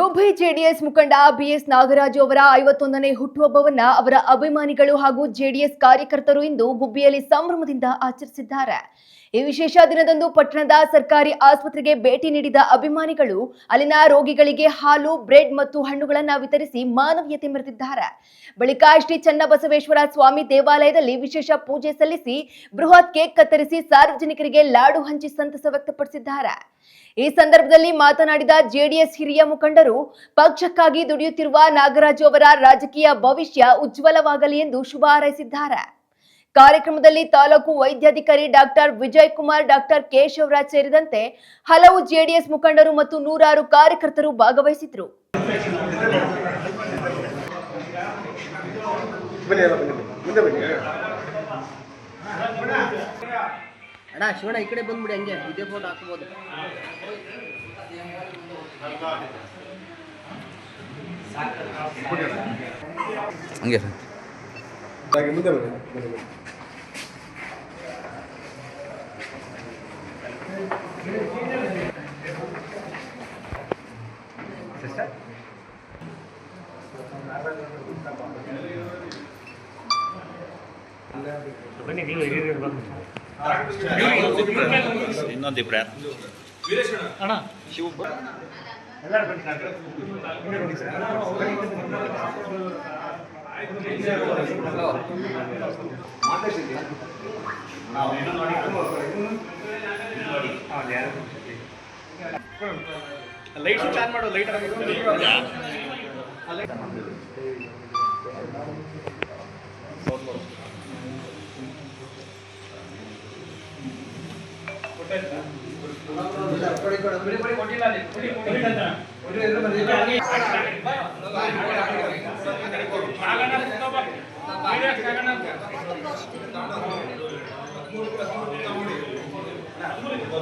ಗುಬ್ಬಿ JDS ಮುಖಂಡ BS Nagaraju ಅವರ 51ನೇ ಹುಟ್ಟುಹಬ್ಬವನ್ನ ಅವರ ಅಭಿಮಾನಿಗಳು ಹಾಗೂ ಜೆಡಿಎಸ್ ಕಾರ್ಯಕರ್ತರು ಇಂದು ಗುಬ್ಬಿಯಲ್ಲಿ ಸಂಭ್ರಮದಿಂದ ಆಚರಿಸಿದ್ದಾರೆ. ಈ ವಿಶೇಷ ದಿನದಂದು ಪಟ್ಟಣದ ಸರ್ಕಾರಿ ಆಸ್ಪತ್ರೆಗೆ ಭೇಟಿ ನೀಡಿದ ಅಭಿಮಾನಿಗಳು ಅಲ್ಲಿನ ರೋಗಿಗಳಿಗೆ ಹಾಲು, ಬ್ರೆಡ್ ಮತ್ತು ಹಣ್ಣುಗಳನ್ನು ವಿತರಿಸಿ ಮಾನವೀಯತೆ ಮೆರೆದಿದ್ದಾರೆ. ಬಳಿಕ ಶ್ರೀ ಚನ್ನಬಸವೇಶ್ವರ ಸ್ವಾಮಿ ದೇವಾಲಯದಲ್ಲಿ ವಿಶೇಷ ಪೂಜೆ ಸಲ್ಲಿಸಿ ಬೃಹತ್ ಕೇಕ್ ಕತ್ತರಿಸಿ ಸಾರ್ವಜನಿಕರಿಗೆ ಲಾಡು ಹಂಚಿ ಸಂತಸ ವ್ಯಕ್ತಪಡಿಸಿದ್ದಾರೆ. ಈ ಸಂದರ್ಭದಲ್ಲಿ ಮಾತನಾಡಿದ ಜೆಡಿಎಸ್ ಹಿರಿಯ ಮುಖಂಡರು, ಪಕ್ಷಕ್ಕಾಗಿ ದುಡಿಯುತ್ತಿರುವ ನಾಗರಾಜು ಅವರ ರಾಜಕೀಯ ಭವಿಷ್ಯ ಉಜ್ವಲವಾಗಲಿ ಎಂದು ಶುಭ ಹಾರೈಸಿದ್ದಾರೆ. ಕಾರ್ಯಕ್ರಮದಲ್ಲಿ ತಾಲೂಕು ವೈದ್ಯಾಧಿಕಾರಿ ಡಾಕ್ಟರ್ ವಿಜಯ್ ಕುಮಾರ್, ಡಾಕ್ಟರ್ ಕೇಶವರಾಜ್ ಸೇರಿದಂತೆ ಹಲವು ಜೆಡಿಎಸ್ ಮುಖಂಡರು ಮತ್ತು ನೂರಾರು ಕಾರ್ಯಕರ್ತರು ಭಾಗವಹಿಸಿದ್ರು. ಅಣ್ಣ ಶಿವಣ್ಣ ಈ ಕಡೆ ಬಂದ್ಬಿಡಿ, ಹಂಗೆ ಇದೇ ಫೋಟೋ ಹಾಕ್ಬೋದು. ಹಂಗೆ ಮುಂದೆ ಇನ್ನೊಂದು ಇಬ್ರು ಅಣ್ಣ ಶಿವ ಲೈಟ್ ಚಾನ್ ಮಾಡು, ಲೈಟ್ ಕೊಟ್ಟಿಲ್ಲ.